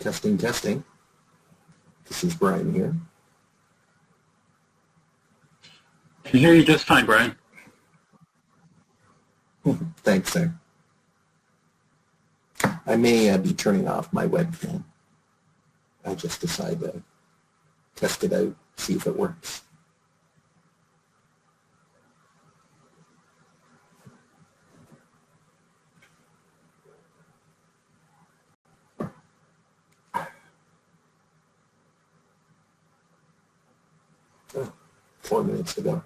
Testing, testing. This is Brian here. I can hear you just fine, Brian. Thanks, sir. I may be turning off my webcam. I'll just decide to test it out, see if it works. Oh, 4 minutes to go.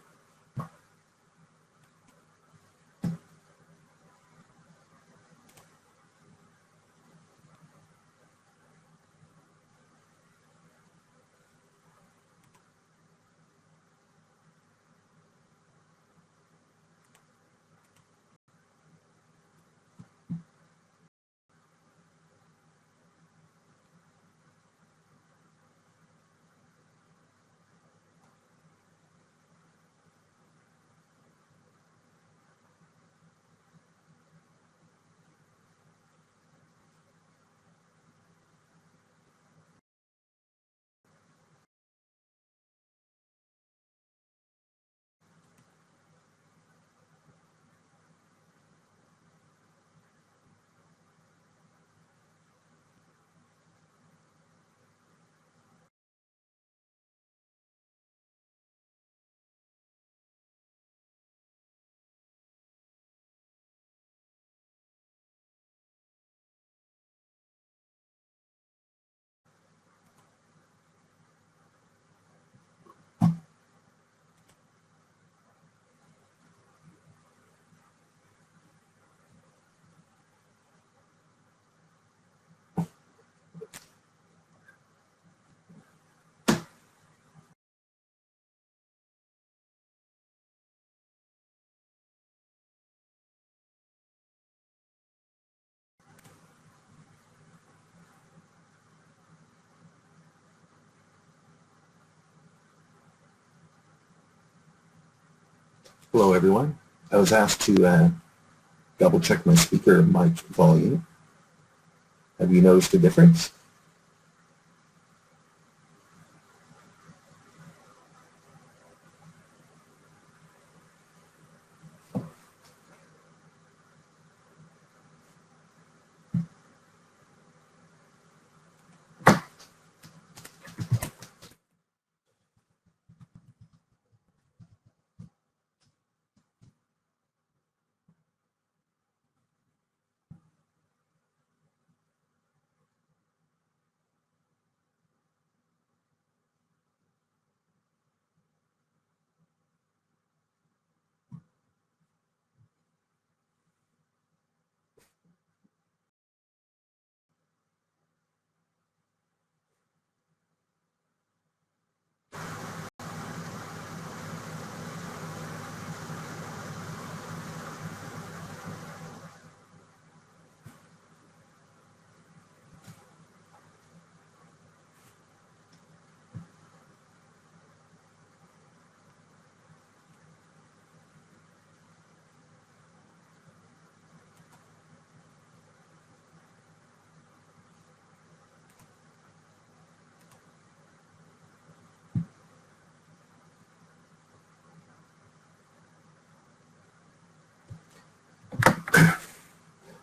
Hello, everyone. I was asked to double check my speaker mic volume. Have you noticed a difference?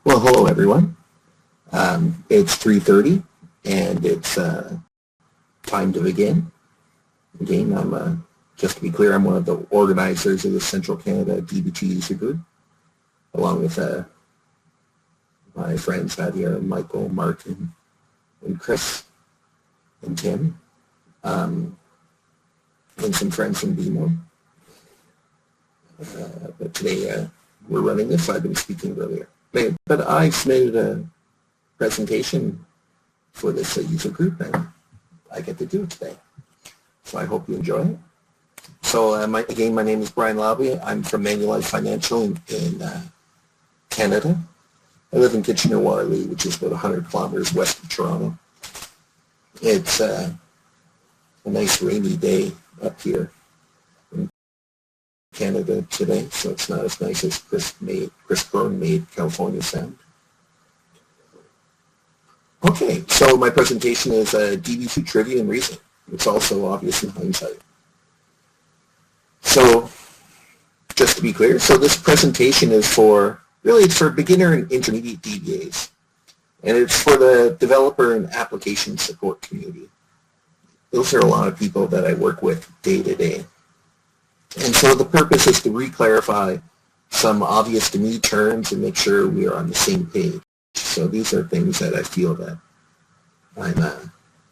Well, hello, everyone. It's 3:30, and it's time to begin. Again, I'm just to be clear, I'm one of the organizers of the Central Canada Db2 user group, along with my friends out here, Michael, Martin, and Chris, and Tim, and some friends from BMO. But today we're running this, so I've been speaking earlier. But I submitted a presentation for this user group, and I get to do it today. So I hope you enjoy it. So again, my name is Brian Laube. I'm from Manulife Financial in Canada. I live in Kitchener-Waterloo, which is about 100 kilometers west of Toronto. It's a nice rainy day up here in Canada today, so it's not as nice as Chris Byrne made California sound. Okay, so my presentation is Db2 Trivia and Reasoning. It's also obvious in hindsight. So, just to be clear, so this presentation is for, really it's for beginner and intermediate DBAs. And it's for the developer and application support community. Those are a lot of people that I work with day to day. And so the purpose is to re-clarify some obvious to me terms and make sure we are on the same page. So these are things that I feel that I'm not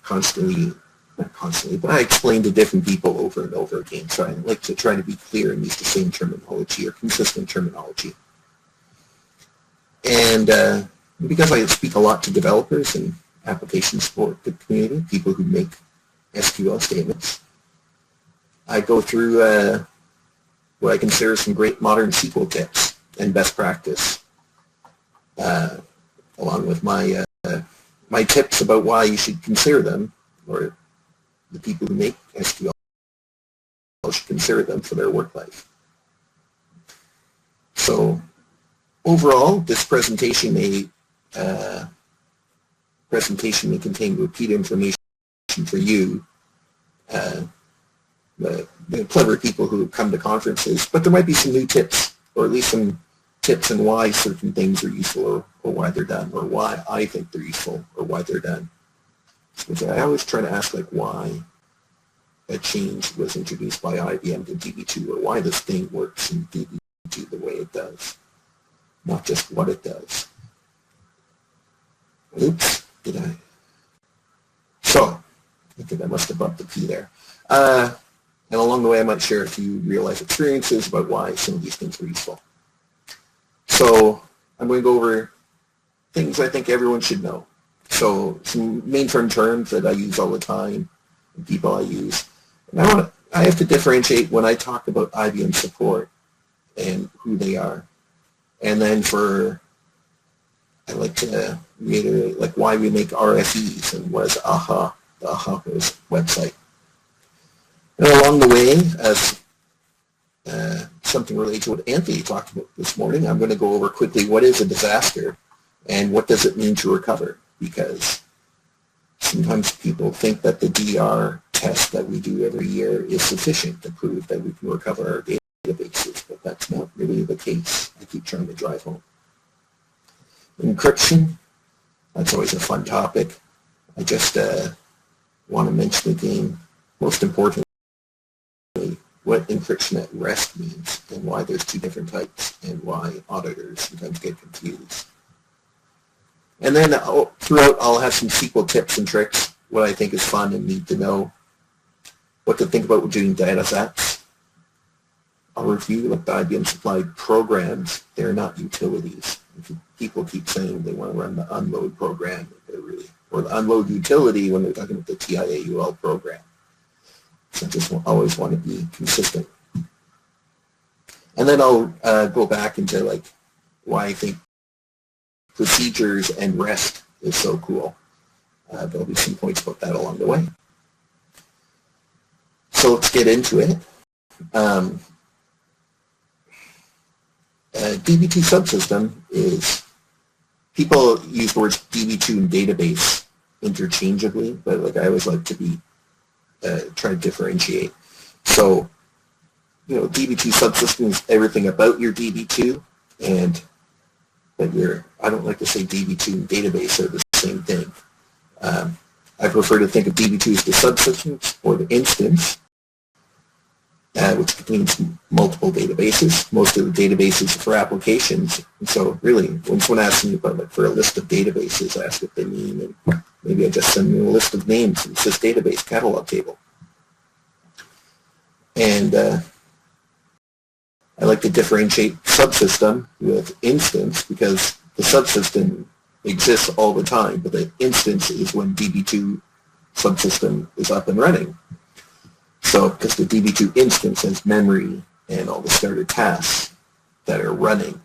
constantly, but I explain to different people over and over again. So I like to try to be clear and use the same terminology or consistent terminology. And because I speak a lot to developers and application support the community, people who make SQL statements, I go through what I consider some great modern SQL tips and best practice, along with my my tips about why you should consider them, or the people who make SQL should consider them for their work life. So overall, this presentation may contain repeat information for you, the clever people who come to conferences, but there might be some new tips, or at least some tips on why certain things are useful, or why they're done, or why I think they're useful, or why they're done. So I always try to ask why a change was introduced by IBM to DB2, or why this thing works in DB2 the way it does, not just what it does. Oops, did I? So, I think I must have bumped the P there. And along the way, I might share a few real-life experiences about why some of these things are useful. So I'm going to go over things I think everyone should know. So some mainframe terms that I use all the time, and people I use. And I have to differentiate when I talk about IBM support and who they are. And then I like to reiterate why we make RFEs and what is AHA, the AHA website. And along the way, as something related to what Anthony talked about this morning, I'm going to go over quickly what is a disaster and what does it mean to recover, because sometimes people think that the DR test that we do every year is sufficient to prove that we can recover our databases, but that's not really the case. I keep trying to drive home. Encryption, that's always a fun topic. I just want to mention again, most importantly, what encryption at rest means and why there's two different types and why auditors sometimes get confused. And then throughout I'll have some SQL tips and tricks, what I think is fun and need to know, what to think about doing data sets. I'll review the IBM supplied programs. They're not utilities. People keep saying they want to run the unload program, or the unload utility when they're talking about the TIAUL program. So I just always want to be consistent. And then I'll go back into why I think procedures and REST is so cool. There'll be some points about that along the way. So let's get into it. DB2 subsystem is, people use the words DB2 and database interchangeably, but I always like to try to differentiate. So, DB2 subsystem is everything about your DB2, but I don't like to say DB2 and database are the same thing. I prefer to think of DB2 as the subsystem or the instance, which contains multiple databases. Most of the databases are for applications. And so really, when someone asks me about for a list of databases, I ask what they mean, and maybe I just send them a list of names and it says database catalog table. And I like to differentiate subsystem with instance, because the subsystem exists all the time, but the instance is when DB2 subsystem is up and running. So, because the DB2 instance has memory and all the starter tasks that are running,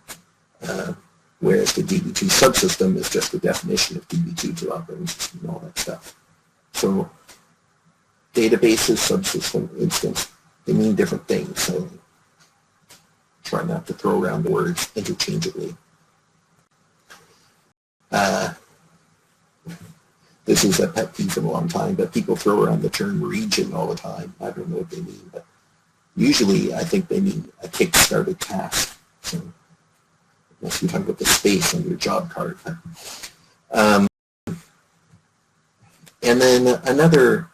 whereas the DB2 subsystem is just the definition of DB2 to operating system and all that stuff. So, databases, subsystem, instance, they mean different things. So, try not to throw around the words interchangeably. this is a pet peeve for a long time, but people throw around the term region all the time. I don't know what they mean, but usually I think they mean a kick-started task. So unless you're talking about the space on your job card. And then another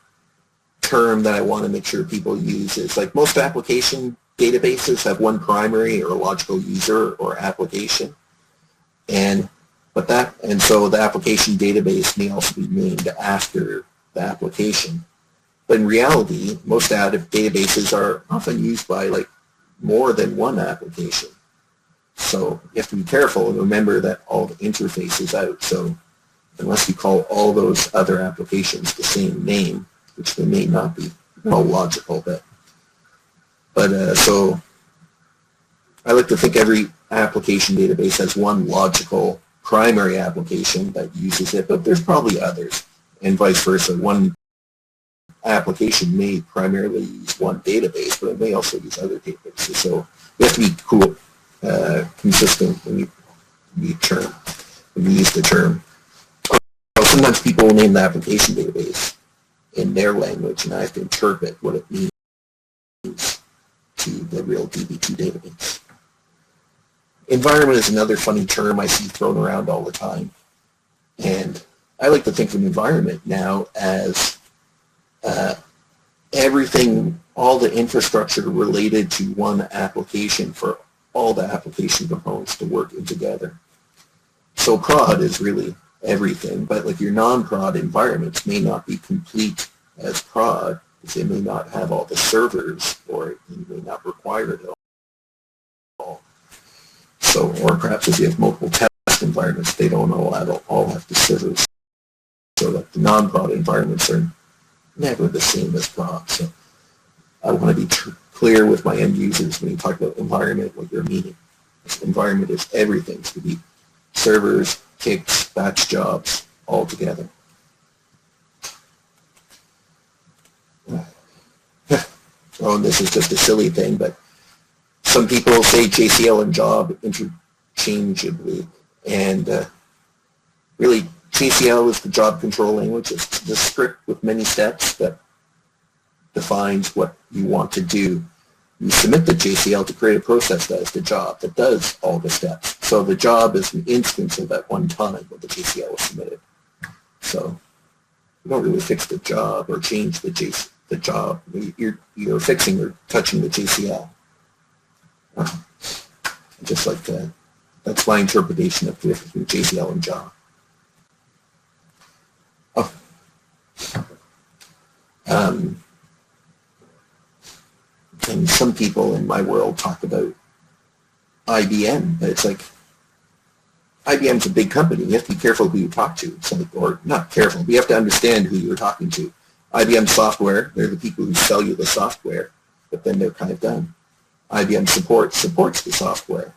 term that I want to make sure people use is, like, most application databases have one primary or logical user or application. So the application database may also be named after the application. But in reality, most databases are often used by, like, more than one application. So you have to be careful and remember that all the interface is out. So unless you call all those other applications the same name, which they may not be, all logical, so I like to think every application database has one logical primary application that uses it, but there's probably others, and vice versa. One application may primarily use one database, but it may also use other databases. So you have to be consistent when you use the term. Sometimes people will name the application database in their language, and I have to interpret what it means to the real Db2 database. Environment is another funny term I see thrown around all the time. And I like to think of an environment now as everything, all the infrastructure related to one application for all the application components to work in together. So prod is really everything, but like your non-prod environments may not be complete as prod, because they may not have all the servers, or you may not require it at all. So, or perhaps if you have multiple test environments, they don't all have the servers. So that the non-prod environments are never the same as prod. So I want to be clear with my end users when you talk about environment, what you're meaning. This environment is everything. It's going to be servers, kicks, batch jobs, all together. Oh, and this is just a silly thing, but some people say JCL and job interchangeably, and really JCL is the job control language. It's the script with many steps that defines what you want to do. You submit the JCL to create a process that is the job, that does all the steps. So the job is an instance of that one time when the JCL was submitted. So you don't really fix the job or change the job. You're fixing or touching the JCL. Just like that. That's my interpretation of the difference between JCL and job. Oh. And some people in my world talk about IBM, but it's like IBM's a big company. You have to be careful who you talk to. It's like, or not careful, but you have to understand who you're talking to. IBM software, they're the people who sell you the software, but then they're kind of done. IBM supports the software.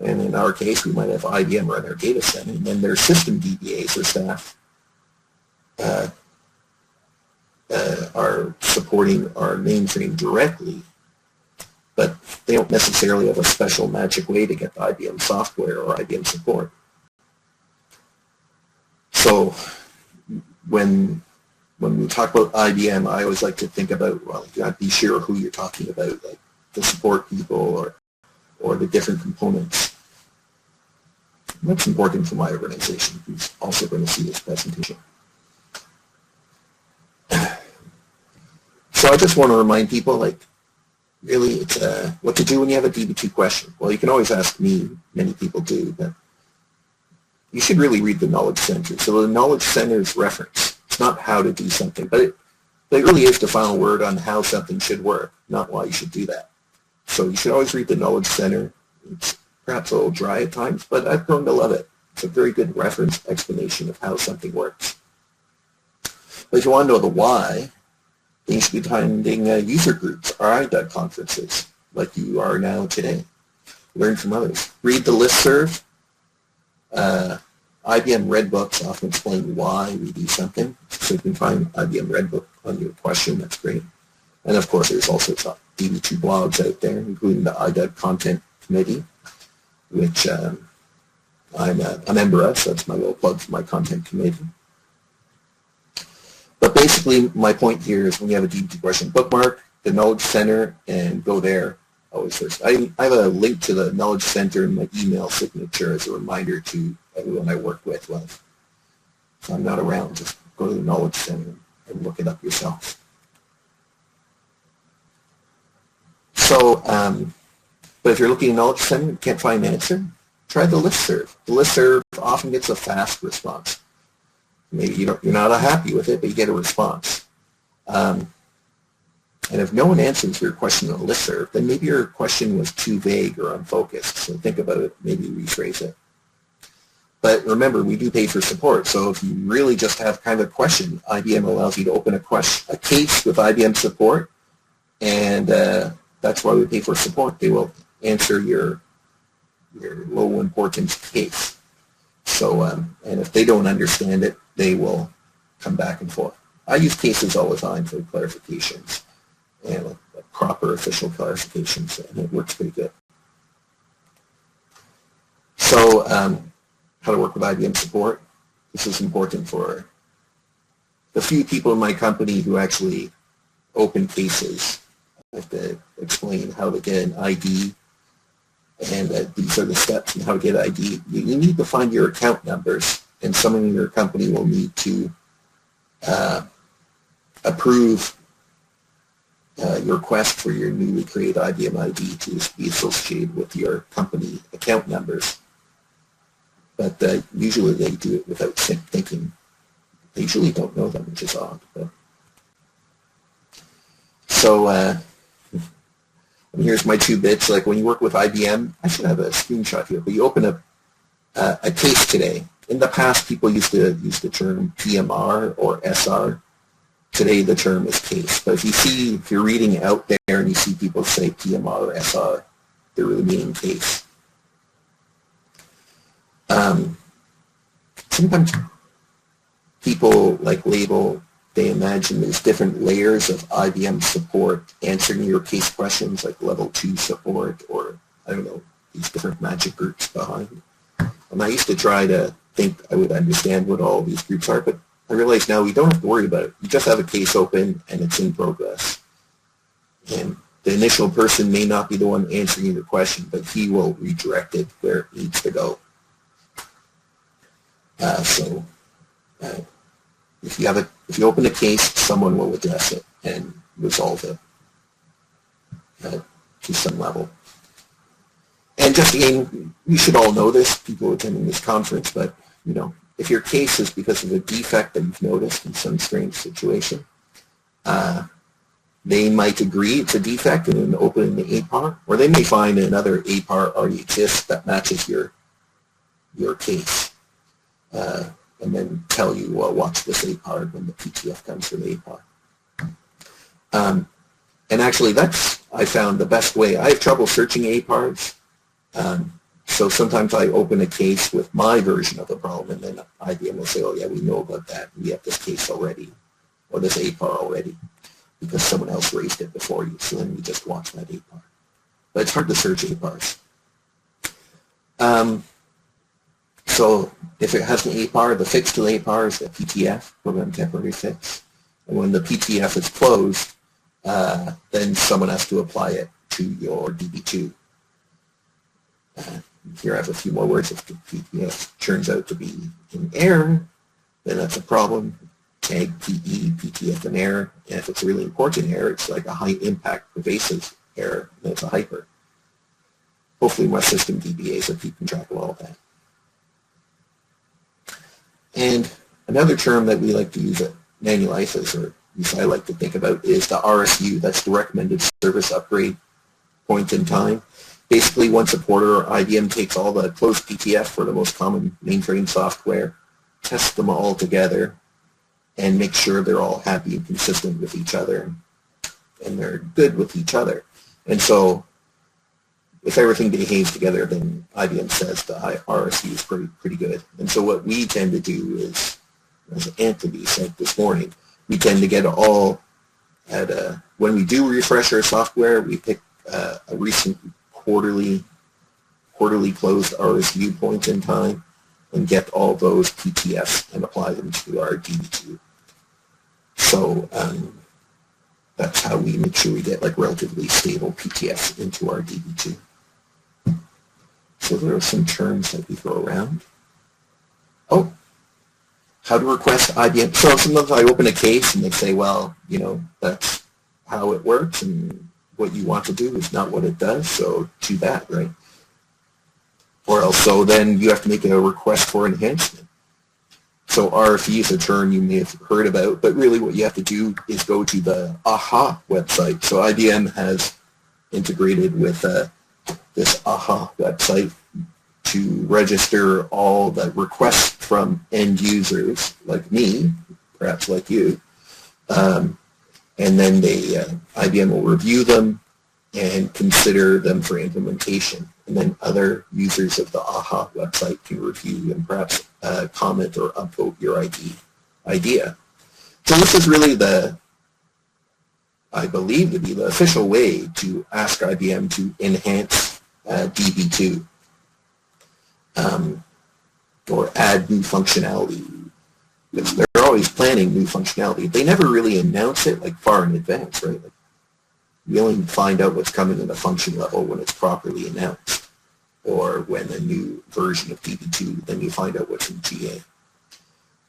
And in our case, we might have IBM run our data center, and then their system DBAs or staff are supporting our mainframe directly, but they don't necessarily have a special magic way to get the IBM software or IBM support. So when we talk about IBM, I always like to think about, well, you got to be sure who you're talking about, like the support people or the different components. And that's important for my organization, who's also going to see this presentation. So I just want to remind people, like, really, it's what to do when you have a DB2 question. Well, you can always ask me, many people do, but you should really read the Knowledge Center. So the Knowledge Center's reference, it's not how to do something, but it really is the final word on how something should work, not why you should do that. So you should always read the Knowledge Center. It's perhaps a little dry at times, but I've grown to love it. It's a very good reference explanation of how something works. But if you want to know the why, then you should be attending user groups or IDUG conferences like you are now today. Learn from others. Read the listserv. IBM Redbooks often explain why we do something. So you can find IBM Redbook on your question. That's great. And of course, there's also DB2 blogs out there, including the IDUG Content Committee, which I'm a member of, so that's my little plug for my content committee. But basically, my point here is when you have a Db2 question, bookmark the Knowledge Center and go there always first. I have a link to the Knowledge Center in my email signature as a reminder to everyone I work with. Well, if I'm not around, just go to the Knowledge Center and look it up yourself. So, but if you're looking at Knowledge Center and can't find an answer, try the listserv. The listserv often gets a fast response. Maybe you're not happy with it, but you get a response. And if no one answers your question on the listserv, then maybe your question was too vague or unfocused. So think about it, maybe rephrase it. But remember, we do pay for support. So if you really just have kind of a question, IBM allows you to open a case with IBM support, and that's why we pay for support. They will answer your low importance case. So, and if they don't understand it, they will come back and forth. I use cases all the time for clarifications and proper official clarifications, and it works pretty good. So, how to work with IBM support. This is important for the few people in my company who actually open cases. I have to explain how to get an ID, and these are the steps and how to get an ID. You need to find your account numbers, and someone in your company will need to approve your request for your newly created IBM ID to be associated with your company account numbers. But usually they do it without thinking. They usually don't know them, which is odd. But. So and here's my 2 bits. Like when you work with IBM, I should have a screenshot here, but you open a case today. In the past, people used to use the term PMR or SR. Today, the term is case. But if you're reading out there and you see people say PMR or SR, they're really meaning case. Sometimes people like label, they imagine there's different layers of IBM support answering your case questions, like level 2 support, or I don't know, these different magic groups behind. And I used to try to think I would understand what all these groups are, but I realize now we don't have to worry about it. You just have a case open and it's in progress. And the initial person may not be the one answering your question, but he will redirect it where it needs to go. If you open a case, someone will address it and resolve it to some level. And just again, you should all know this, people attending this conference, but if your case is because of a defect that you've noticed in some strange situation, they might agree it's a defect and then open the APAR, or they may find another APAR already exists that matches your case. And then tell you, well, watch this APAR when the PTF comes from APAR. And actually, that's, I found, the best way. I have trouble searching APARs, so sometimes I open a case with my version of the problem, and then IBM will say, oh, yeah, we know about that. We have this case already, or this APAR already, because someone else raised it before you, so then you just watch that APAR. But it's hard to search APARs. So if it has an APAR, the fix to the APAR is the PTF, program temporary fix. And when the PTF is closed, then someone has to apply it to your DB2. Here I have a few more words. If the PTF turns out to be in error, then that's a problem. Tag PE, PTF an error. And if it's a really important error, it's like a high impact pervasive error, then it's a hyper. Hopefully my system DBAs are keeping track of all of that. And another term that we like to use at Manulife, or at least I like to think about, is the RSU. That's the recommended service upgrade point in time. Basically, once a porter or IBM takes all the closed PTF for the most common mainframe software, tests them all together, and make sure they're all happy and consistent with each other, and they're good with each other. And so if everything behaves together, then IBM says the RSU is pretty good. And so what we tend to do is, as Anthony said this morning, we tend to get all at when we do refresh our software, we pick a recent quarterly closed RSU point in time and get all those PTFs and apply them to our DB2. So that's how we make sure we get like relatively stable PTS into our DB2. So there are some terms that we throw around. Oh, how to request IBM. So sometimes I open a case and they say, well, you know, that's how it works and what you want to do is not what it does, so too bad, right? Or else, so then you have to make a request for enhancement. So RFE is a term you may have heard about, but really what you have to do is go to the AHA website. So IBM has integrated with this AHA website to register all the requests from end users like me, perhaps like you, and then IBM will review them and consider them for implementation. And then other users of the AHA website can review and perhaps comment or upvote your idea. So this is really I believe to be the official way to ask IBM to enhance DB2 or add new functionality. Because they're always planning new functionality. They never really announce it like far in advance, right? Like, we only find out what's coming in the function level when it's properly announced, or when a new version of DB2, then you find out what's in GA.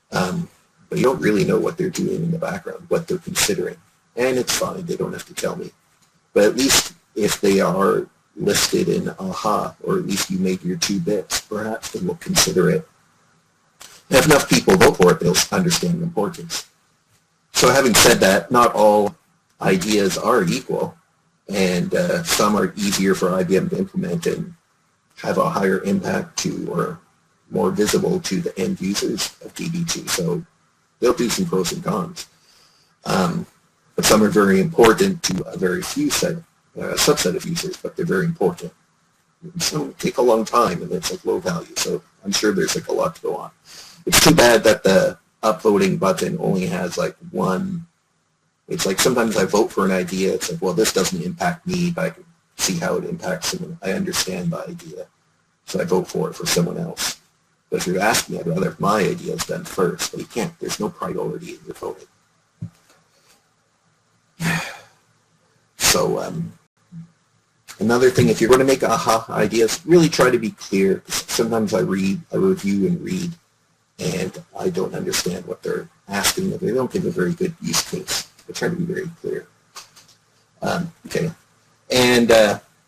But you don't really know what they're doing in the background, what they're considering. And it's fine, they don't have to tell me. But at least if they are listed in AHA, or at least you made your 2 bits, perhaps they will consider it. And if enough people vote for it, they'll understand the importance. So having said that, not all ideas are equal, and some are easier for IBM to implement and have a higher impact to, or more visible to the end users of DB2. So they'll do some pros and cons. But some are very important to a very few subset of users, but they're very important. Some take a long time, and it's like low value, so I'm sure there's like a lot to go on. It's too bad that the upvoting button only has like one. It's like sometimes I vote for an idea, it's like, well, this doesn't impact me, but I can see how it impacts someone. I understand the idea, so I vote for it for someone else. But if you ask me, I'd rather have my ideas done first, but you can't. There's no priority in your voting. So another thing, if you're going to make AHA ideas, really try to be clear. Sometimes I review and read, and I don't understand what they're asking. They don't give a very good use case. I try to be very clear. Okay. And,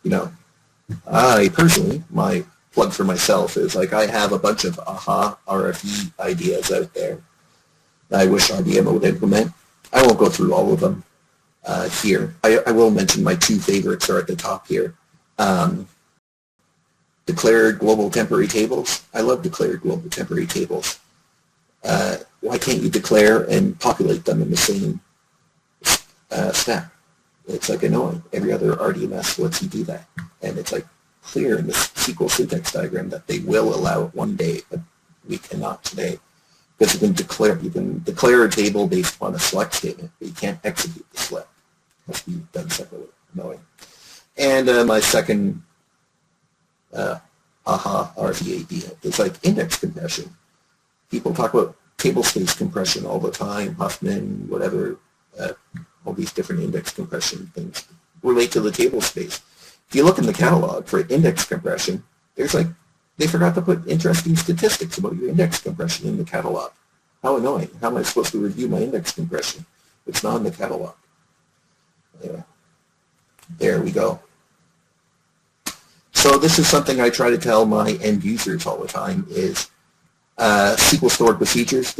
you know, I personally, my plug for myself is like I have a bunch of AHA RFE ideas out there that I wish IBM would implement. I won't go through all of them here. I will mention my 2 favorites are at the top here. Declared global temporary tables. I love declared global temporary tables. Why can't you declare and populate them in the same step? It's like annoying. Every other RDMS lets you do that. And it's like clear in the SQL syntax diagram that they will allow it one day, but we cannot today. Because you can declare a table based upon a select statement, but you can't execute the select. It must be done separately. Annoying. And my second AHA RFE idea is like index compression. People talk about table space compression all the time, Huffman, whatever, all these different index compression things relate to the table space. If you look in the catalog for index compression, there's like, they forgot to put interesting statistics about your index compression in the catalog. How annoying. How am I supposed to review my index compression? It's not in the catalog. Anyway, there we go. So this is something I try to tell my end users all the time is SQL stored procedures.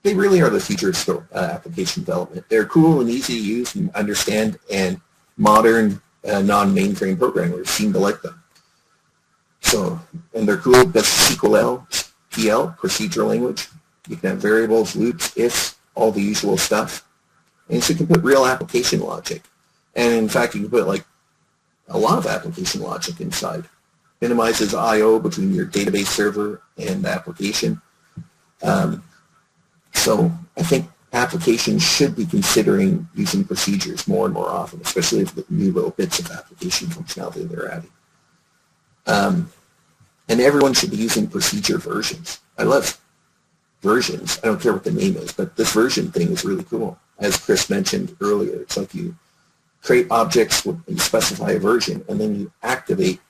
They really are the future of application development. They're cool and easy to use and understand, and modern non-mainframe programmers seem to like them. So, and they're cool because SQL PL, procedural language. You can have variables, loops, ifs, all the usual stuff. And so you can put real application logic. And in fact, you can put like a lot of application logic inside. Minimizes I/O between your database server and the application. So I think applications should be considering using procedures more and more often, especially if the new little bits of application functionality they're adding. And everyone should be using procedure versions. I love versions. I don't care what the name is, but this version thing is really cool. As Chris mentioned earlier, it's like you create objects, you specify a version, and then you activate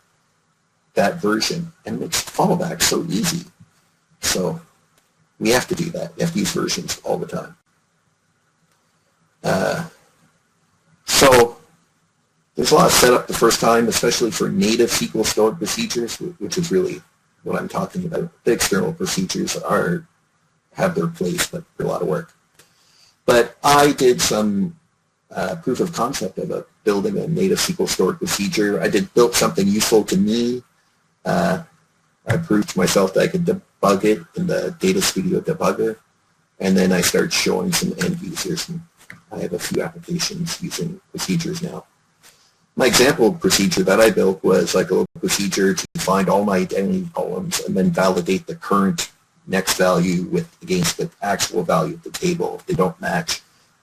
that version, and it makes fallback so easy. So we have to do that. We have to use versions all the time. So there's a lot of setup the first time, especially for native SQL stored procedures, which is really what I'm talking about. The external procedures have their place, but they're a lot of work. But I did some proof of concept about building a native SQL stored procedure. I built something useful to me. I proved to myself that I could debug it in the Data Studio debugger, and then I started showing some end users. And I have a few applications using procedures now. My example procedure that I built was like a little procedure to find all my identity columns and then validate the current next value against the actual value of the table. If they don't match,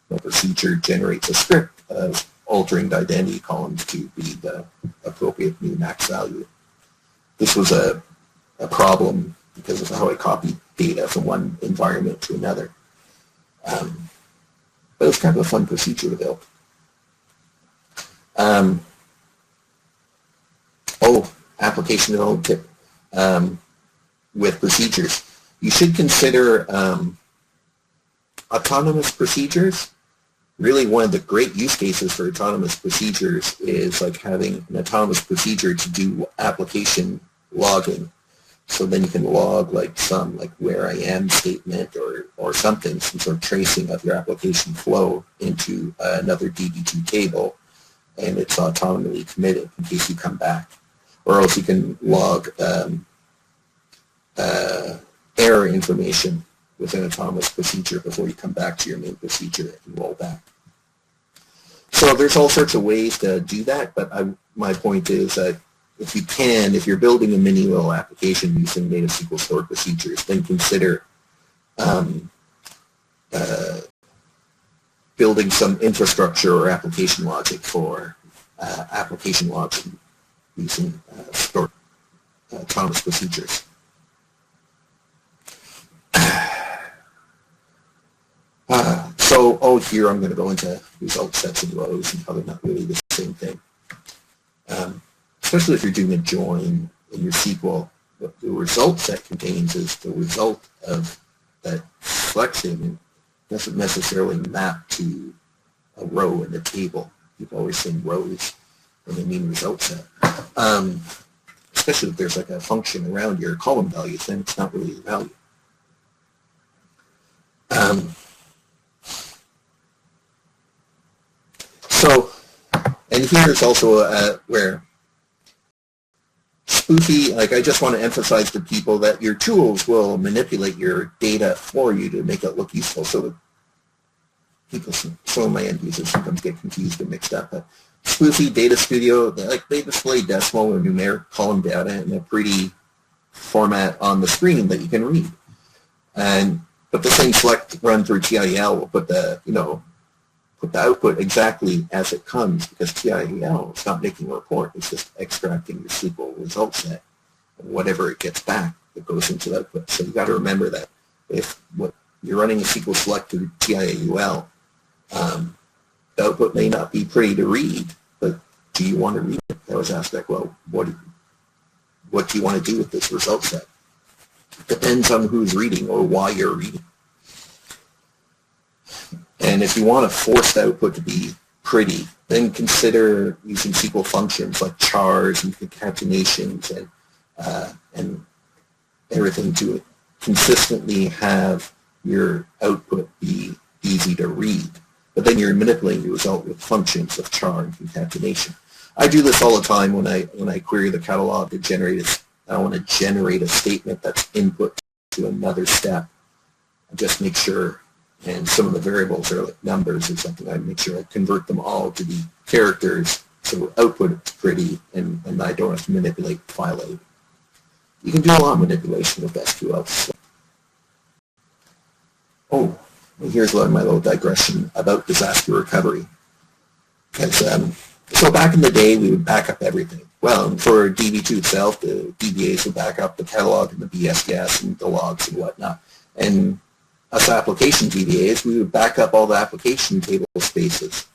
the procedure generates a script of altering the identity columns to be the appropriate new max value. This was a problem because of how I copied data from one environment to another. But it was kind of a fun procedure to build. Application development tip with procedures. You should consider autonomous procedures. Really, one of the great use cases for autonomous procedures is like having an autonomous procedure to do application logging. So then you can log like some like where I am statement or something, some sort of tracing of your application flow into another DB2 table, and it's autonomously committed in case you come back. Or else you can log error information with an autonomous procedure before you come back to your main procedure and roll back. So there's all sorts of ways to do that, but my point is that if you're building a mini little application using native SQL stored procedures, then consider building some infrastructure or application logic for application logic using stored autonomous procedures. Here I'm going to go into result sets and rows and how they're not really the same thing. Especially if you're doing a join in your SQL, what the result set contains is the result of that select statement. Doesn't necessarily map to a row in the table. People always say rows when they mean result set. Especially if there's like a function around your column values, then it's not really a value. And here's also where spoofy, like I just want to emphasize to people that your tools will manipulate your data for you to make it look useful. So that people, some of my end users sometimes get confused and mixed up. But spoofy Data Studio, they display decimal or numeric column data in a pretty format on the screen that you can read. But the same select run through TIL will put the output exactly as it comes, because TIL is not making a report. It's just extracting your SQL result set, and whatever it gets back, it goes into the output. So you've got to remember that if you're running a SQL select through TIL, the output may not be pretty to read, but do you want to read it? I was asked that, well, what do you want to do with this result set? It depends on who's reading or why you're reading. And if you want a forced output to be pretty, then consider using SQL functions like chars and concatenations and everything to consistently have your output be easy to read. But then you're manipulating your result with functions of char and concatenation. I do this all the time when I query the catalog to generate I want to generate a statement that's input to another step. I just make sure. And some of the variables are like numbers or something. I make sure I convert them all to be characters so output is pretty and I don't have to manipulate file A. You can do a lot of manipulation with SQL. So. Here's my little digression about disaster recovery. So back in the day, we would back up everything. Well, for DB2 itself, the DBAs would back up the catalog and the BSDS and the logs and whatnot. And us application DBAs, we would back up all the application table spaces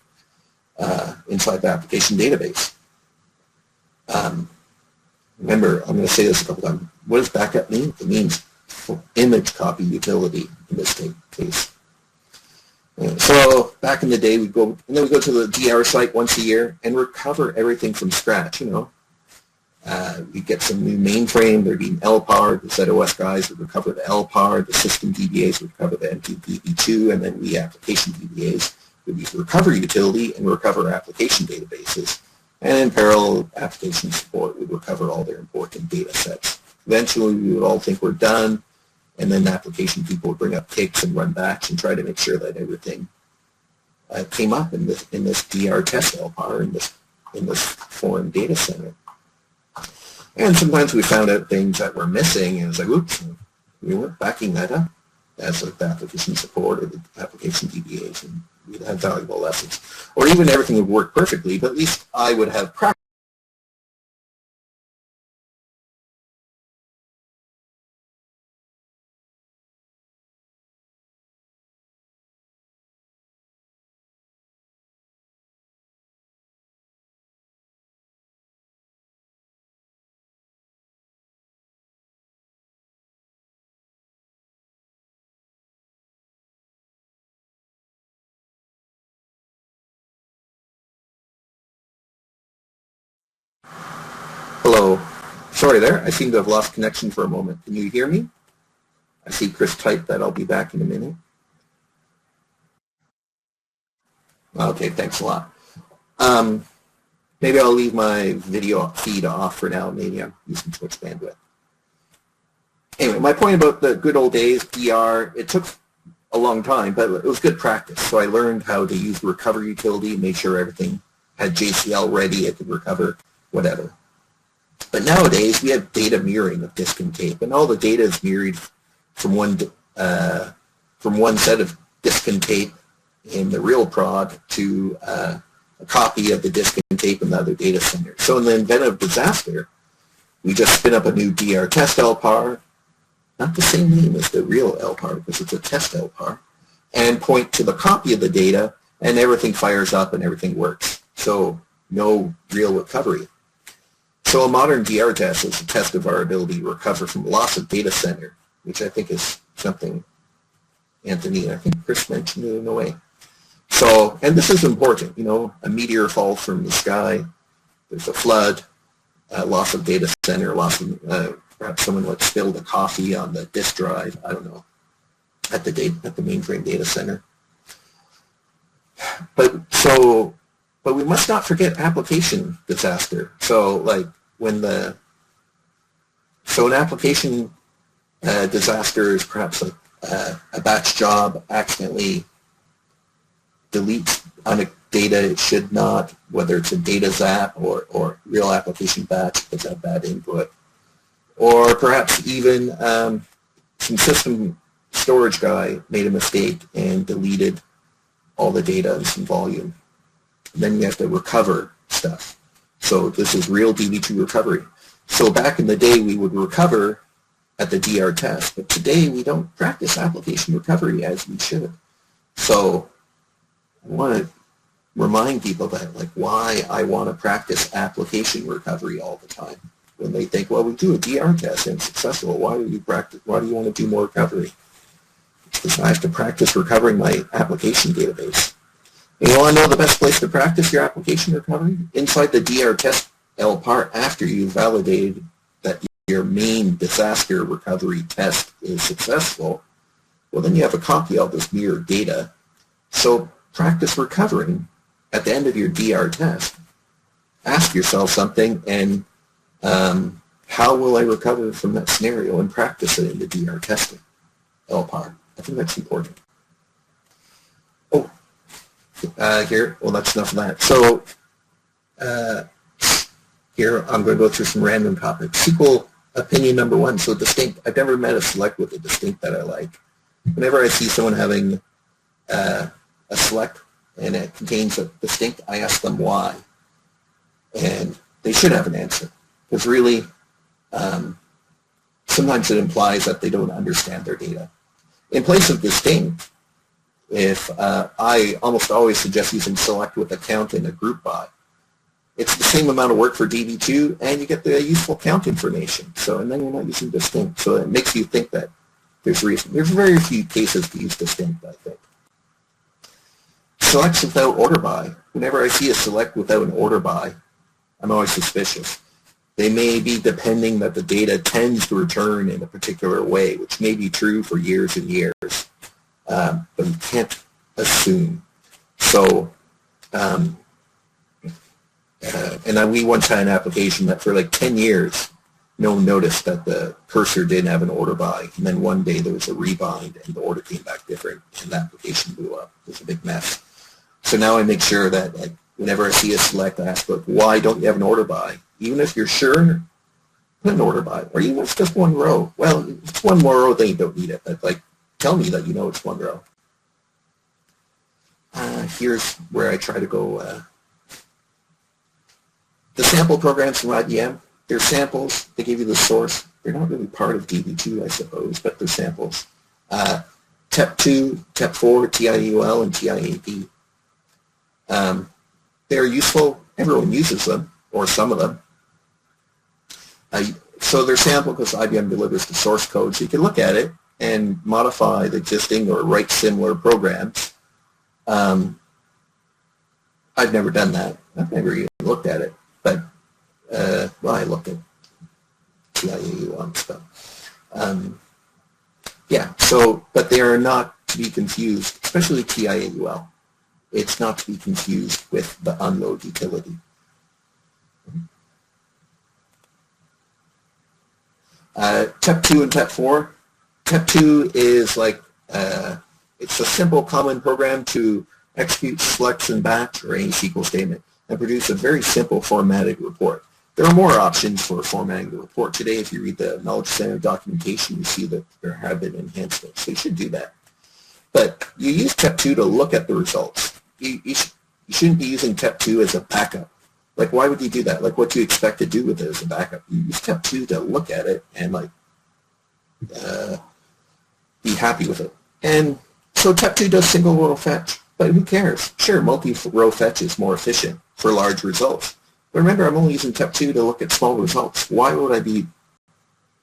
inside the application database. Remember, I'm going to say this a couple times. What does backup mean? It means image copy utility in this case. So back in the day, we'd go to the DR site once a year and recover everything from scratch. We'd get some new mainframe. There'd be an LPAR. The ZOS guys would recover the LPAR. The system DBAs would recover the Db2, and then we application DBAs would use the recovery utility and recover application databases. And in parallel, application support would recover all their important data sets. Eventually, we would all think we're done, and then application people would bring up ticks and run batch and try to make sure that everything came up in this DR test LPAR in this foreign data center. And sometimes we found out things that were missing, and it was like, oops, we weren't backing that up. That's like the application support or the application DBAs, and we'd have valuable lessons. Or even everything would work perfectly, but at least I would have practice. Hello. Sorry there, I seem to have lost connection for a moment. Can you hear me? I see Chris typed that I'll be back in a minute. Okay, thanks a lot. Maybe I'll leave my video feed off for now. Maybe I'm using too much bandwidth. Anyway, my point about the good old days, DR, it took a long time, but it was good practice. So I learned how to use the recovery utility, make sure everything had JCL ready, it could recover whatever. But nowadays, we have data mirroring of disk and tape, and all the data is mirrored from one set of disk and tape in the real prod to a copy of the disk and tape in the other data center. So in the event of disaster, we just spin up a new DR test LPAR, not the same name as the real LPAR because it's a test LPAR, and point to the copy of the data, and everything fires up and everything works. So no real recovery. So a modern DR test is a test of our ability to recover from loss of data center, which I think is something Anthony and I think Chris mentioned it in a way. So, and this is important, a meteor falls from the sky, there's a flood, loss of data center, loss of, perhaps someone spilled a coffee on the disk drive, I don't know, at the mainframe data center. But we must not forget application disaster. So an application disaster is perhaps a batch job accidentally deletes data it should not, whether it's a data zap or real application batch that's a bad input. Or perhaps even some system storage guy made a mistake and deleted all the data in some volume. And then you have to recover stuff. So this is real Db2 recovery. So back in the day, we would recover at the DR test, but today we don't practice application recovery as we should. So I want to remind people that, why I want to practice application recovery all the time. When they think, well, we do a DR test and it's successful, why do you want to do more recovery? Because I have to practice recovering my application database. And you want to know the best place to practice your application recovery? Inside the DR test LPAR after you've validated that your main disaster recovery test is successful. Well, then you have a copy of this mirrored data. So practice recovering at the end of your DR test. Ask yourself something, and how will I recover from that scenario, and practice it in the DR testing LPAR. I think that's important. Oh, here, well, that's enough of that. So here I'm going to go through some random topics. SQL opinion number 1, so distinct. I've never met a select with a distinct that I like. Whenever I see someone having a select and it contains a distinct, I ask them why. And they should have an answer. Because really, sometimes it implies that they don't understand their data. In place of distinct, if I almost always suggest using select with a count and a group by. It's the same amount of work for Db2, and you get the useful count information. So, and then you're not using distinct. So it makes you think that there's reason. There's very few cases to use distinct, I think. Selects without order by. Whenever I see a select without an order by, I'm always suspicious. They may be depending that the data tends to return in a particular way, which may be true for years and years, but you can't assume. So, and we once had an application that for like 10 years, no one noticed that the cursor didn't have an order by, and then one day there was a rebind and the order came back different, and the application blew up. It was a big mess. So now I make sure that like, whenever I see a select, I ask, like, why don't you have an order by? Even if you're sure, put an order by. Or even if it's just one row. Well, if it's one more row, then you don't need it. But like, tell me that you know it's one row. Here's where I try to go. The sample programs from IBM, they're samples. They give you the source. They're not really part of DB2, I suppose, but they're samples. TEP2, TEP4, TIUL, and TIAD. They're useful. Everyone uses them, or some of them. So they're sample because IBM delivers the source code, so you can look at it and modify the existing or write similar programs. I've never done that. I've never even looked at it, but well, I looked at TIAU and stuff. Yeah, so, but they are not to be confused, especially TIAUL. It's not to be confused with the unload utility. TEP2 and TEP4. TEP2 is like, it's a simple common program to execute selects and batch or any SQL statement and produce a very simple formatted report. There are more options for formatting the report today. If you read the Knowledge Center documentation, you see that there have been enhancements. So you should do that. But you use TEP2 to look at the results. You shouldn't be using TEP2 as a backup. Like, why would you do that? Like, what do you expect to do with it as a backup? You use TEP2 to look at it and, like, be happy with it. And so TEP2 does single row fetch, but who cares? Sure, multi-row fetch is more efficient for large results. But remember, I'm only using TEP2 to look at small results. Why would I be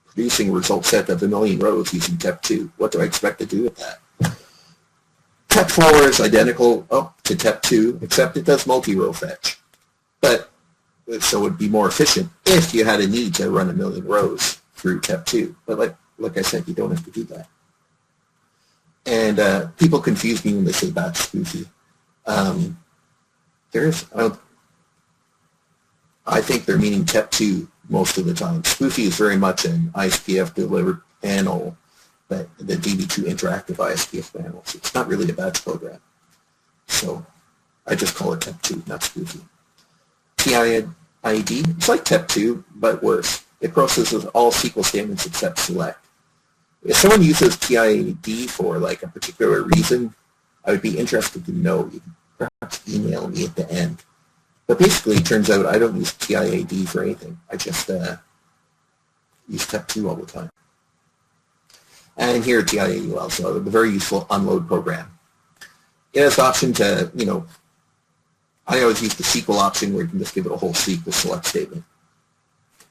producing a result set of 1 million rows using TEP2? What do I expect to do with that? TEP4 is identical to TEP2, except it does multi-row fetch. But so it would be more efficient if you had a need to run 1 million rows through TEP2. But like I said, you don't have to do that. And people confuse me when they say batch spoofy. I think they're meaning TEP2 most of the time. Spoofy is very much an ISPF delivered panel, but the DB2 interactive ISPF panel. So it's not really a batch program. So I just call it TEP2, not spoofy. TIAD, it's like TEP2, but worse. It processes all SQL statements except select. If someone uses TIAD for like a particular reason, I would be interested to know. You can perhaps email me at the end. But basically, it turns out I don't use TIAD for anything. I just use TEP2 all the time. And here TIAUL, so the very useful unload program. It has the option to, I always use the SQL option where you can just give it a whole SQL select statement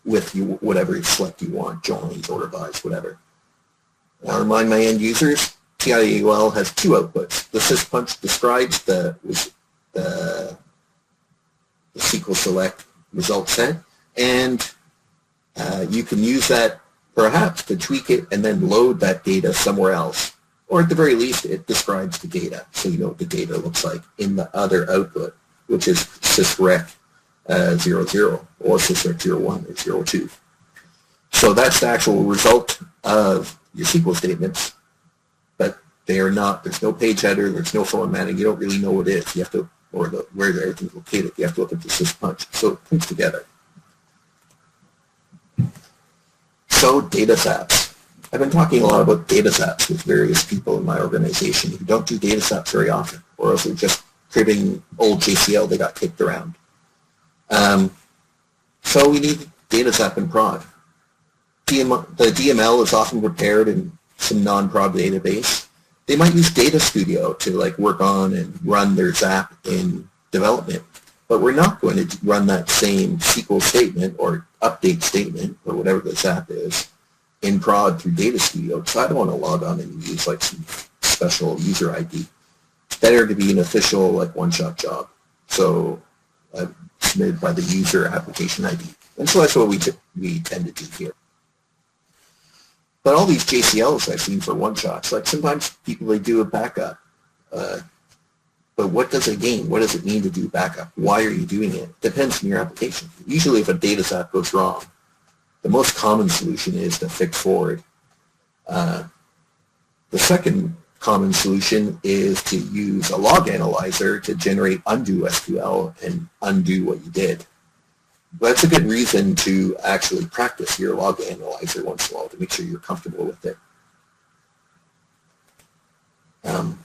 with whatever select you want, joins, order bys, whatever. Now remind my end users, TIAUL has two outputs. The syspunch describes the SQL select result set, and you can use that perhaps to tweak it and then load that data somewhere else. Or at the very least, it describes the data, so you know what the data looks like in the other output, which is sysrec 00 or sysrec 01 or 02. So that's the actual result of your SQL statements, but they are not, there's no page header, there's no formatting, you don't really know what it is. You have to, or where everything's located, you have to look at the syspunch. So it comes together. So data saps. I've been talking a lot about data saps with various people in my organization who don't do data saps very often, or else they're just cribbing old JCL they got kicked around. So we need data sap in prod. The DML is often prepared in some non-prod database. they might use Data Studio to like work on and run their Zap in development. But we're not going to run that same SQL statement or update statement or whatever the Zap is in prod through Data Studio, so I don't want to log on and use like some special user ID. It's better to be an official like one-shot job. So submitted by the user application ID. And so that's what we tend to do here. But all these JCLs I've seen for one-shots, like sometimes people, they do a backup. But what does it gain? What does it mean to do backup? Why are you doing it? Depends on your application. Usually if a data Zap goes wrong, the most common solution is to fix forward. The second common solution is to use a log analyzer to generate undo SQL and undo what you did. That's a good reason to actually practice your log analyzer once in a while to make sure you're comfortable with it.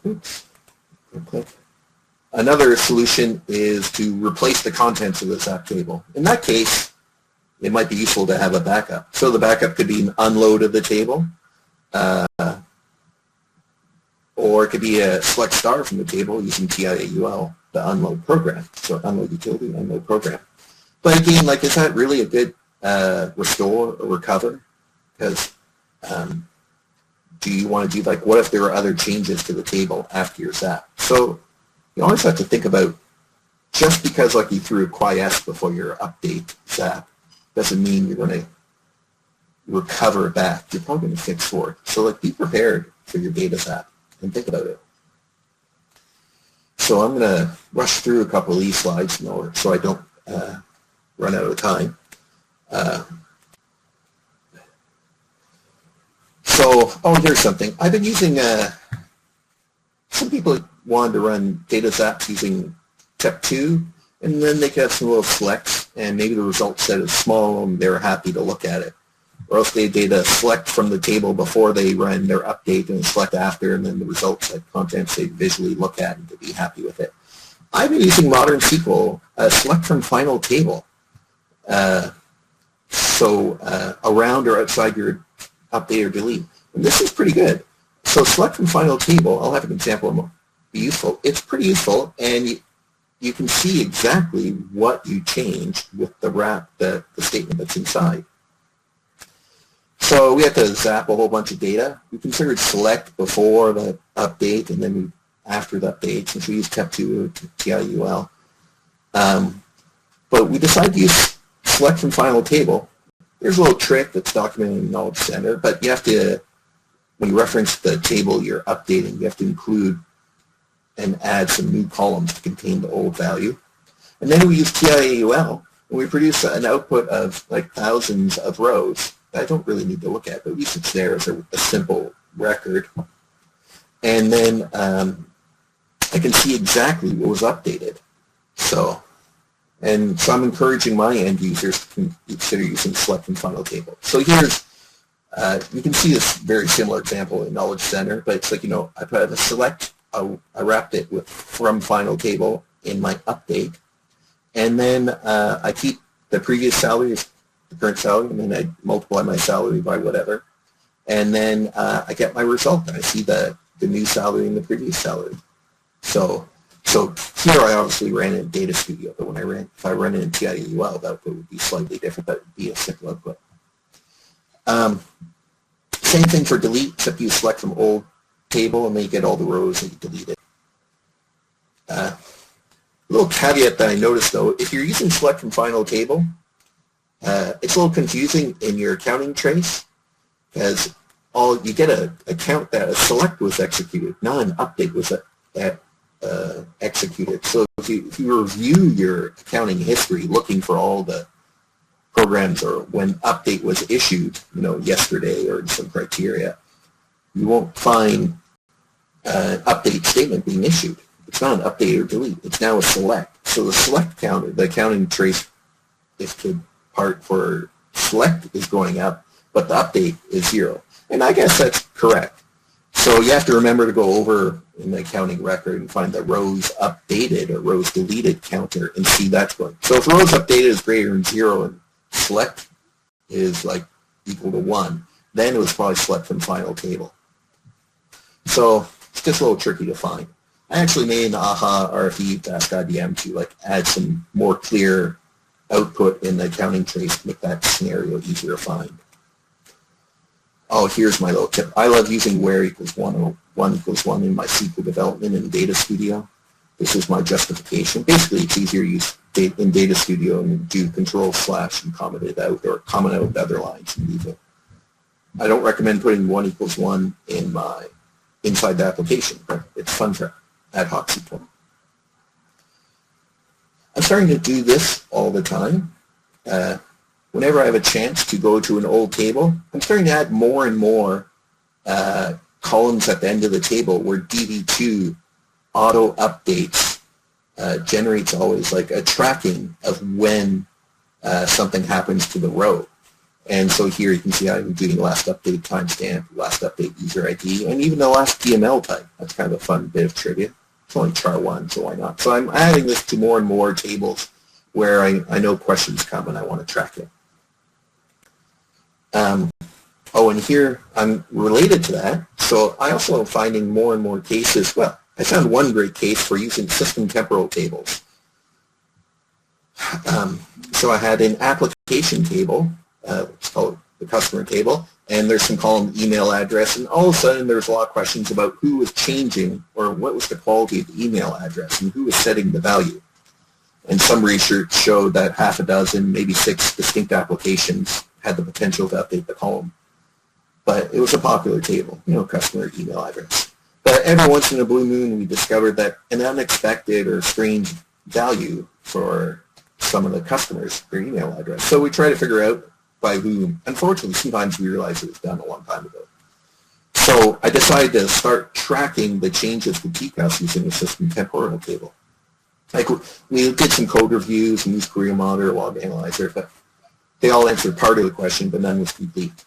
Oops. Okay. Another solution is to replace the contents of the Zap table. In that case, it might be useful to have a backup. So the backup could be an unload of the table, or it could be a select star from the table using TIAUL, the unload program. So unload utility, unload program. But again, like, is that really a good restore or recover? Because do you want to do, like, what if there are other changes to the table after your Zap? So you always have to think about, just because like you threw a quiesce before your update Zap doesn't mean you're going to recover back. You're probably going to fix forward. So like, be prepared for your data Zap and think about it. So I'm going to rush through a couple of these slides in order so I don't run out of time. Here's something. I've been using, some people wanted to run data Zaps using Db2, and then they could have some little selects, and maybe the result set is small and they're happy to look at it. Or else they did a select from the table before they run their update and select after, and then the results like contents they visually look at and to be happy with it. I've been using modern SQL, select from final table. Around or outside your update or delete. And this is pretty good. So select from final table, I'll have an example be useful. It's pretty useful, and you can see exactly what you changed with the wrap, the statement that's inside. So we have to zap a whole bunch of data. We considered select before the update and then after the update, since we use Db2 to TIUL. But we decided to use select from final table. There's a little trick that's documented in Knowledge Center, but you have to, when you reference the table you're updating, you have to include and add some new columns to contain the old value. And then we use TIAUL, and we produce an output of like thousands of rows that I don't really need to look at, but at least it's there as a simple record. And then I can see exactly what was updated. So I'm encouraging my end users to consider using select from final table. So here's, you can see this very similar example in Knowledge Center, but it's like, I put a select, I wrapped it with from final table in my update, and then I keep the previous salary as the current salary, and then I multiply my salary by whatever, and then I get my result, and I see the new salary and the previous salary. So here I obviously ran it in Data Studio, but if I run it in TIUL, the output would be slightly different, but it would be a simple output. Same thing for delete, except you select from old table and then you get all the rows that you deleted. A little caveat that I noticed though, if you're using select from final table, it's a little confusing in your accounting trace, because you get a count that a select was executed, not an update was executed. So if you review your accounting history looking for all the programs or when update was issued, yesterday or in some criteria, you won't find an update statement being issued. It's not an update or delete. It's now a select. So the select counter, the accounting trace, if the part for select is going up, but the update is 0. And I guess that's correct. So you have to remember to go over in the accounting record and find the rows updated or rows deleted counter and see that's going. So if rows updated is greater than 0 and select is like equal to 1, then it was probably select from final table. So It's just a little tricky to find. I actually made an AHA RFE to ask IBM to like add some more clear output in the accounting trace to make that scenario easier to find. Oh, here's my little tip. I love using where equals 1 or 1 equals 1 in my SQL development in Data Studio. This is my justification. Basically, it's easier to use in Data Studio and do control / and comment it out or comment out other lines and leave it. I don't recommend putting 1 equals 1 in inside the application, but it's fun for ad hoc SQL. I'm starting to do this all the time. Whenever I have a chance to go to an old table, I'm starting to add more and more columns at the end of the table where Db2 auto updates generates always like a tracking of when something happens to the row. And so here you can see I'm doing last update timestamp, last update user ID, and even the last DML type. That's kind of a fun bit of trivia. It's only char1, so why not? So I'm adding this to more and more tables where I know questions come and I want to track it. Oh, and here I'm related to that. So I also am finding more and more cases. Well, I found one great case for using system temporal tables. So I had an application table, it's called the customer table, and there's some column email address, and all of a sudden there's a lot of questions about who was changing or what was the quality of the email address and who was setting the value. And some research showed that half a dozen, maybe 6 distinct applications had the potential to update the column. But it was a popular table, customer email address. But every once in a blue moon, we discovered that an unexpected or strange value for some of the customers, their email address. So we try to figure out by whom. Unfortunately, sometimes we realize it was done a long time ago. So I decided to start tracking the changes to TCAS using a system temporal table. Like we did some code reviews and used Query Monitor, Log Analyzer, but they all answered part of the question, but none was complete.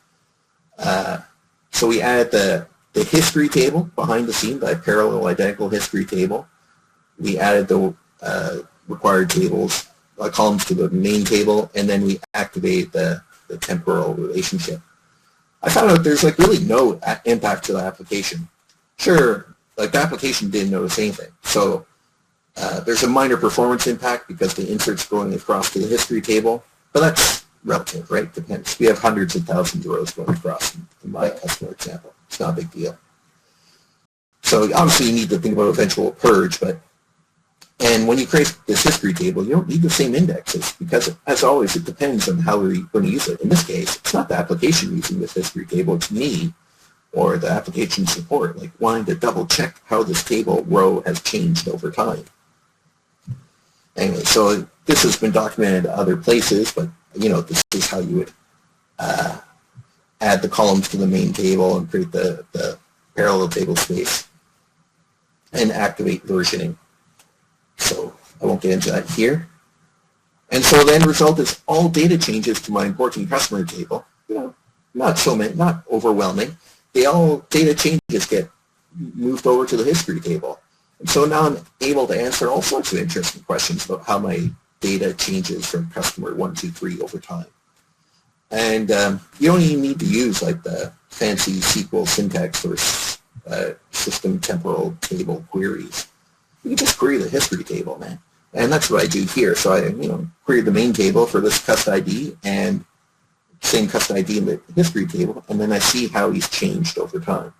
So we added the history table behind the scene, that parallel identical history table. We added the required tables, columns to the main table, and then we activate the temporal relationship. I found out there's like really no impact to the application. Sure, like the application didn't notice anything. So there's a minor performance impact because the insert's going across to the history table, but that's relative, right? Depends. We have hundreds of thousands of rows going across in my customer example. It's not a big deal. So obviously you need to think about eventual purge, and when you create this history table, you don't need the same indexes because, as always, it depends on how we're going to use it. In this case, it's not the application using this history table, it's me or the application support, like wanting to double check how this table row has changed over time. Anyway, so this has been documented other places, but this is how you would add the columns to the main table and create the parallel table space and activate versioning. So I won't get into that here. And so the end result is all data changes to my important customer table. Not so many, not overwhelming. Data changes get moved over to the history table. And so now I'm able to answer all sorts of interesting questions about how my data changes from customer 1, 2, 3 over time. And you don't even need to use like the fancy SQL syntax or system temporal table queries. You can just query the history table, man. And that's what I do here. So I, query the main table for this cust ID and same cust ID in the history table, and then I see how he's changed over time.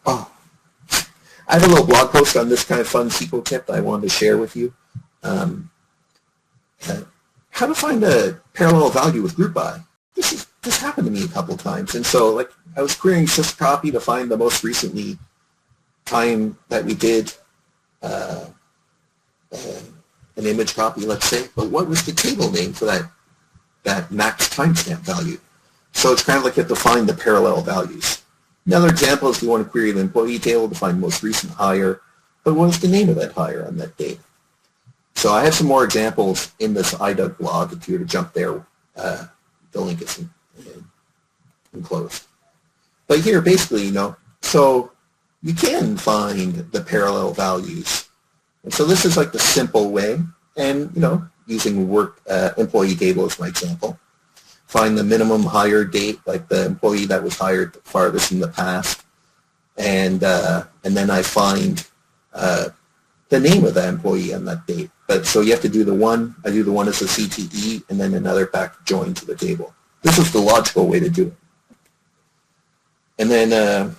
Oh, I have a little blog post on this kind of fun SQL tip that I wanted to share with you. How to find a parallel value with group by. This happened to me a couple times, and so like I was querying syscopy to find the most recently time that we did an image copy, let's say, but what was the table name for that max timestamp value? So it's kind of like you have to find the parallel values. Another example is you want to query the employee table to find the most recent hire, but what is the name of that hire on that date? So I have some more examples in this CCDUG blog. If you were to jump there, the link is enclosed. But here, basically, so you can find the parallel values. And so this is like the simple way, and, using employee table as my example. find the minimum hire date, like the employee that was hired the farthest in the past, and then I find the name of the employee on that date. But so you have to do the one. I do the one as a CTE, and then another back join to the table. This is the logical way to do it. And then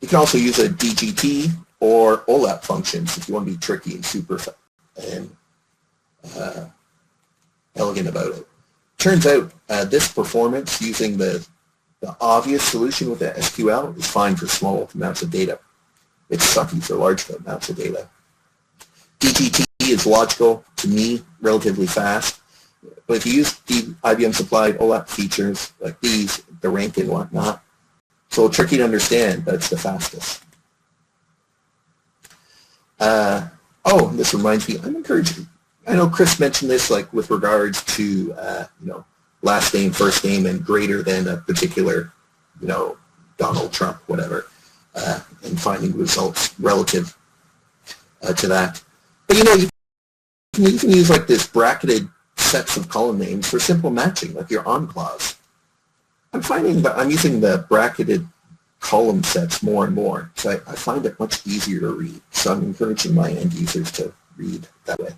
you can also use a DGT or OLAP functions if you want to be tricky and super and elegant about it. Turns out this performance using the obvious solution with the SQL is fine for small amounts of data. It's sucky for large amounts of data. DGT is logical, to me, relatively fast. But if you use the IBM supplied OLAP features like these, the rank and whatnot, it's a little tricky to understand, but it's the fastest. Oh, this reminds me, I'm encouraging. I know Chris mentioned this, like with regards to you know, last name, first name, and greater than a particular, you know, Donald Trump, whatever, and finding results relative to that. But you know, you can even use like this bracketed sets of column names for simple matching, like your on clause. I'm finding that I'm using the bracketed column sets more and more, so I find it much easier to read. So I'm encouraging my end users to read that way,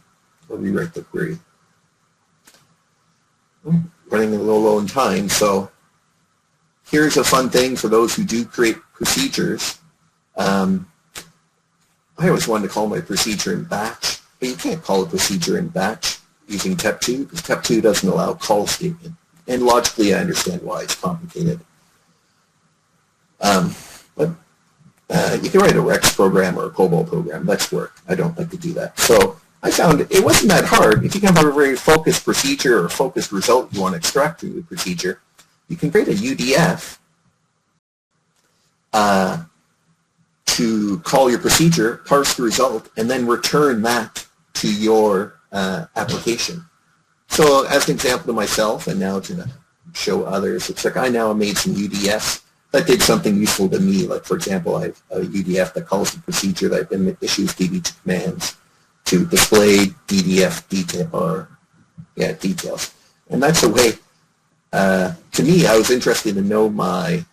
or rewrite the query. Running a little low in time, so here's a fun thing for those who do create procedures. I always wanted to call my procedure in batch, but you can't call a procedure in batch using TEP2 because TEP2 doesn't allow call statement. And logically, I understand why it's complicated. But you can write a Rex program or a COBOL program. Let's work. I don't like to do that. So I found it wasn't that hard. If you can have a very focused procedure or a focused result you want to extract from the procedure, you can create a UDF to call your procedure, parse the result, and then return that to your application. So as an example to myself, and now to show others, it's like I now made some UDFs that did something useful to me. Like, for example, I have a UDF that calls the procedure that then issues Db2 commands to display DDF details. And that's a way, to me, I was interested to know my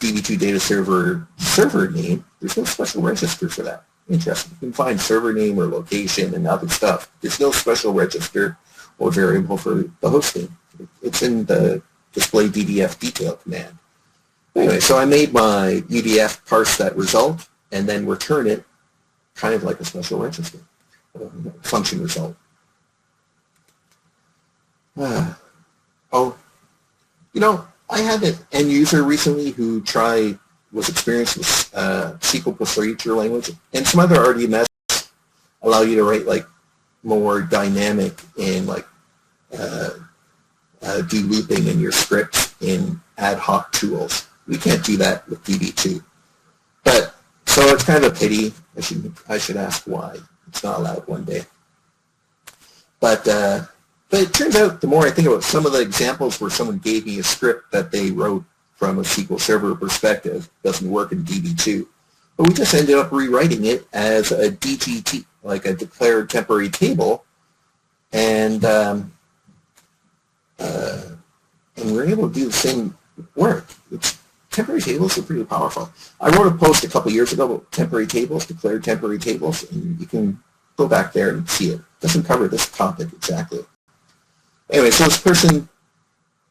Db2 data server name. There's no special register for that. Interesting. You can find server name or location and other stuff. There's no special register or variable for the host name. It's in the display DDF detail command. Anyway, so I made my UDF parse that result and then return it kind of like a special register, function result. Oh, you know, I had an end user recently who was experienced with SQL procedure language, and some other RDMS allow you to write like more dynamic and like do looping in your scripts in ad hoc tools. We can't do that with Db2. But so it's kind of a pity. I should ask why it's not allowed one day. But it turns out the more I think about some of the examples where someone gave me a script that they wrote from a SQL Server perspective, doesn't work in Db2. But we just ended up rewriting it as a DGT, like a declared temporary table, and we're able to do the same work. Temporary tables are pretty powerful. I wrote a post a couple years ago about temporary tables, declared temporary tables, and you can go back there and see it. It doesn't cover this topic exactly. Anyway, so this person,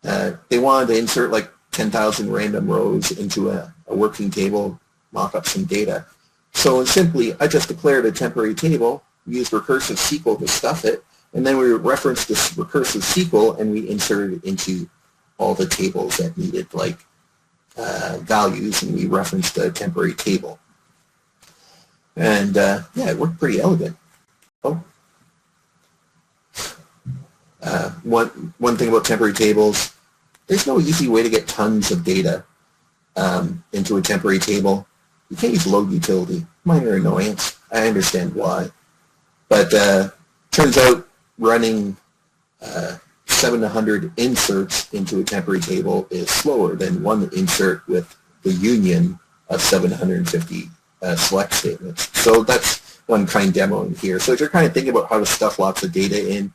they wanted to insert like 10,000 random rows into a working table, mock up some data. So simply, I just declared a temporary table, used recursive SQL to stuff it, and then we referenced this recursive SQL and we inserted it into all the tables that needed like values, and we referenced a temporary table. And yeah, it worked pretty elegant. Oh. One thing about temporary tables, there's no easy way to get tons of data into a temporary table. You can't use load utility. Minor annoyance. I understand why. But turns out running 700 inserts into a temporary table is slower than one insert with the union of 750 select statements. So that's one kind demoing here. So if you're kind of thinking about how to stuff lots of data in,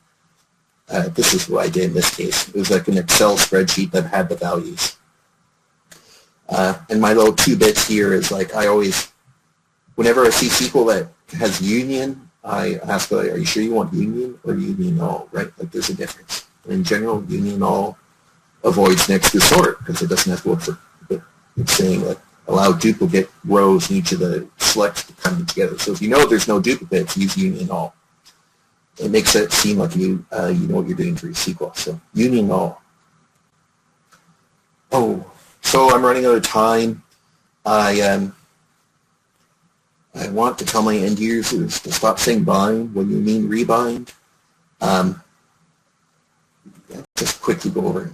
this is what I did in this case. It was like an Excel spreadsheet that had the values. And my little 2 bits here is like I always, whenever I see SQL that has union, I ask, like, are you sure you want union or union all, right? Like there's a difference. In general, union all avoids next to sort because it doesn't have to look for, it's saying like allow duplicate rows in each of the selects to come together. So if you know there's no duplicates, use union all. It makes it seem like you know what you're doing for your SQL. So union all. Oh, so I'm running out of time. I want to tell my end users to stop saying bind when you mean rebind. Just quickly go over it.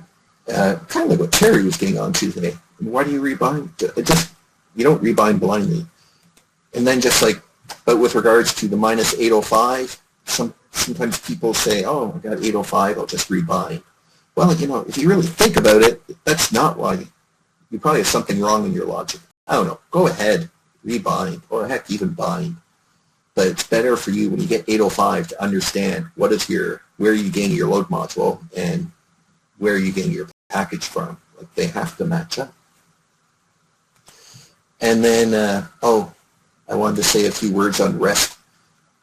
Kind of like what Terry was getting onto today. Why do you rebind? You don't rebind blindly. And then just like, but with regards to the minus 805, sometimes people say, oh, I got 805, I'll just rebind. Well, you know, if you really think about it, that's not why. You probably have something wrong in your logic. I don't know. Go ahead, rebind, or heck, even bind. But it's better for you when you get 805 to understand what is where are you getting your load module and where are you getting your package from. Like they have to match up. And then, I wanted to say a few words on REST.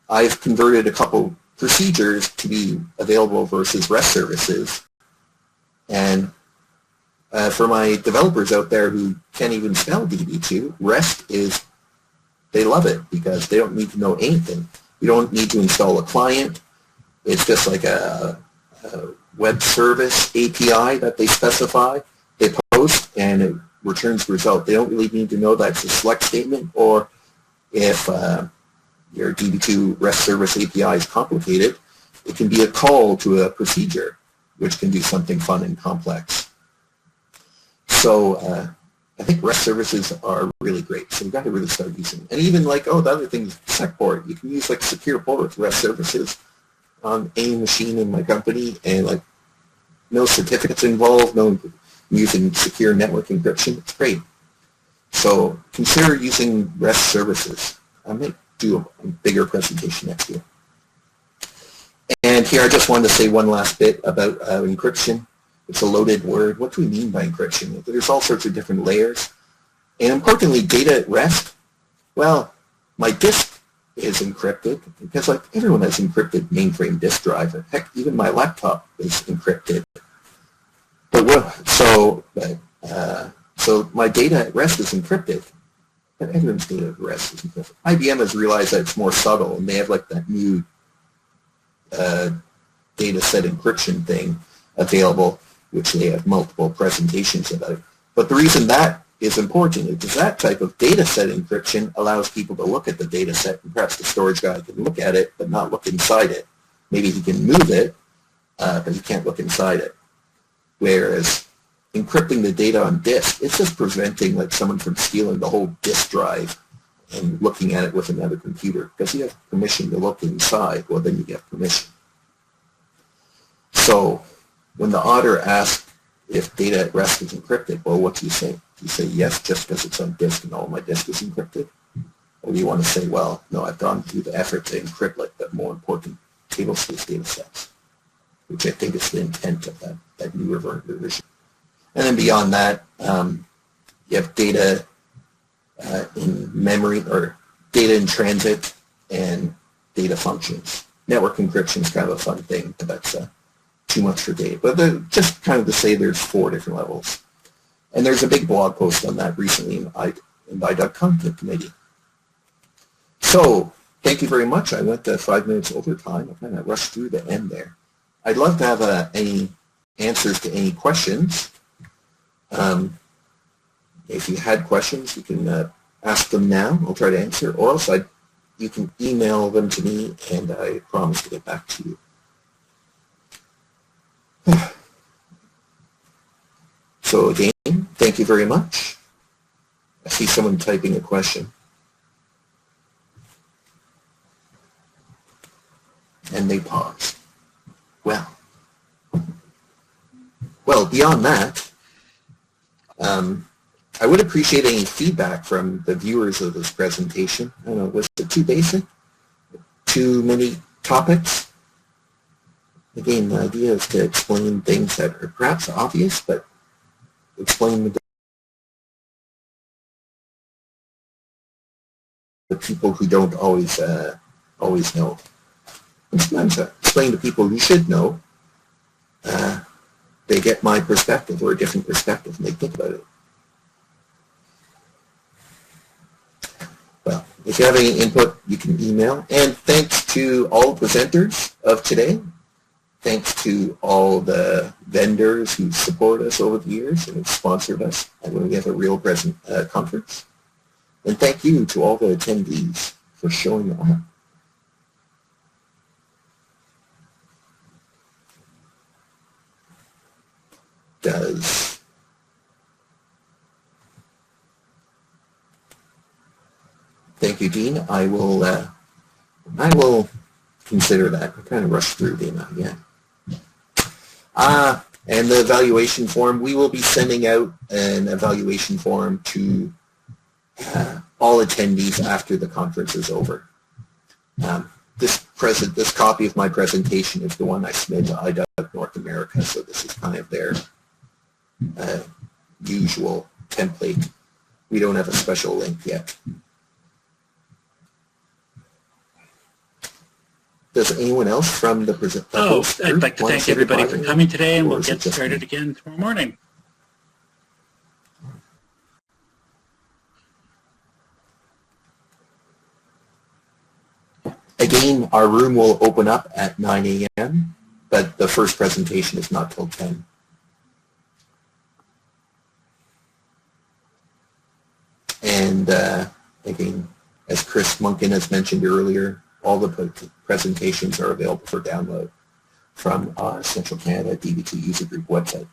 I've converted a couple procedures to be available versus REST services. And for my developers out there who can't even spell DB2, REST they love it because they don't need to know anything. You don't need to install a client. It's just like a web service API that they specify. They post and it returns the result. They don't really need to know that it's a select statement or if your DB2 REST service API is complicated, it can be a call to a procedure which can do something fun and complex. So I think REST services are really great. So you've got to really start using them. And even like, the other thing is SecPort. You can use like secure port with REST services on any machine in my company and like no certificates involved, no using secure network encryption. It's great. So consider using REST services. I might do a bigger presentation next year. And here I just wanted to say one last bit about encryption. It's a loaded word. What do we mean by encryption? There's all sorts of different layers. And importantly, data at rest. Well, my disk is encrypted because like everyone has encrypted mainframe disk drive. Heck, even my laptop is encrypted. So my data at rest is encrypted. But everyone's data at rest is encrypted. IBM has realized that it's more subtle, and they have like that new data set encryption thing available, which they have multiple presentations about. But the reason that is important is because that type of data set encryption allows people to look at the data set, and perhaps the storage guy can look at it but not look inside it. Maybe he can move it, but he can't look inside it. Whereas encrypting the data on disk, it's just preventing like someone from stealing the whole disk drive and looking at it with another computer. Because you have permission to look inside, well then you get permission. So when the auditor asks if data at rest is encrypted, well, what do you say? Do you say yes just because it's on disk and all my disk is encrypted? Or do you want to say, well, no, I've gone through the effort to encrypt like the more important table space data sets, which I think is the intent of that newer version. And then beyond that, you have data in memory or data in transit and data functions. Network encryption is kind of a fun thing, but that's too much for data. But just kind of to say there's 4 different levels. And there's a big blog post on that recently in IDUG Content Committee. So thank you very much. I went 5 minutes over time. I kind of rushed through the end there. I'd love to have any answers to any questions. If you had questions, you can ask them now. I'll try to answer. Or else you can email them to me, and I promise to get back to you. So again, thank you very much. I see someone typing a question. And they pause. Well, beyond that, I would appreciate any feedback from the viewers of this presentation. I don't know, was it too basic? Too many topics? again, the idea is to explain things that are perhaps obvious, but explain the people who don't always know. And sometimes explain to people who should know. They get my perspective or a different perspective and they think about it. Well, if you have any input, you can email. And thanks to all presenters of today. Thanks to all the vendors who support us over the years and have sponsored us when we have a real conference. And thank you to all the attendees for showing up. Thank you, Dean. I will consider that. I kind of rushed through the amount, yeah. And the evaluation form, we will be sending out an evaluation form to all attendees after the conference is over. This copy of my presentation is the one I submitted to IDUG North America, so this is kind of their usual template. We don't have a special link yet. Does anyone else from the I'd like to thank everybody for coming today, and we'll get started again tomorrow morning. Again, our room will open up at 9 a.m., but the first presentation is not till 10. And again, as Chris Munkin has mentioned earlier, all the presentations are available for download from our Central Canada Db2 User Group website.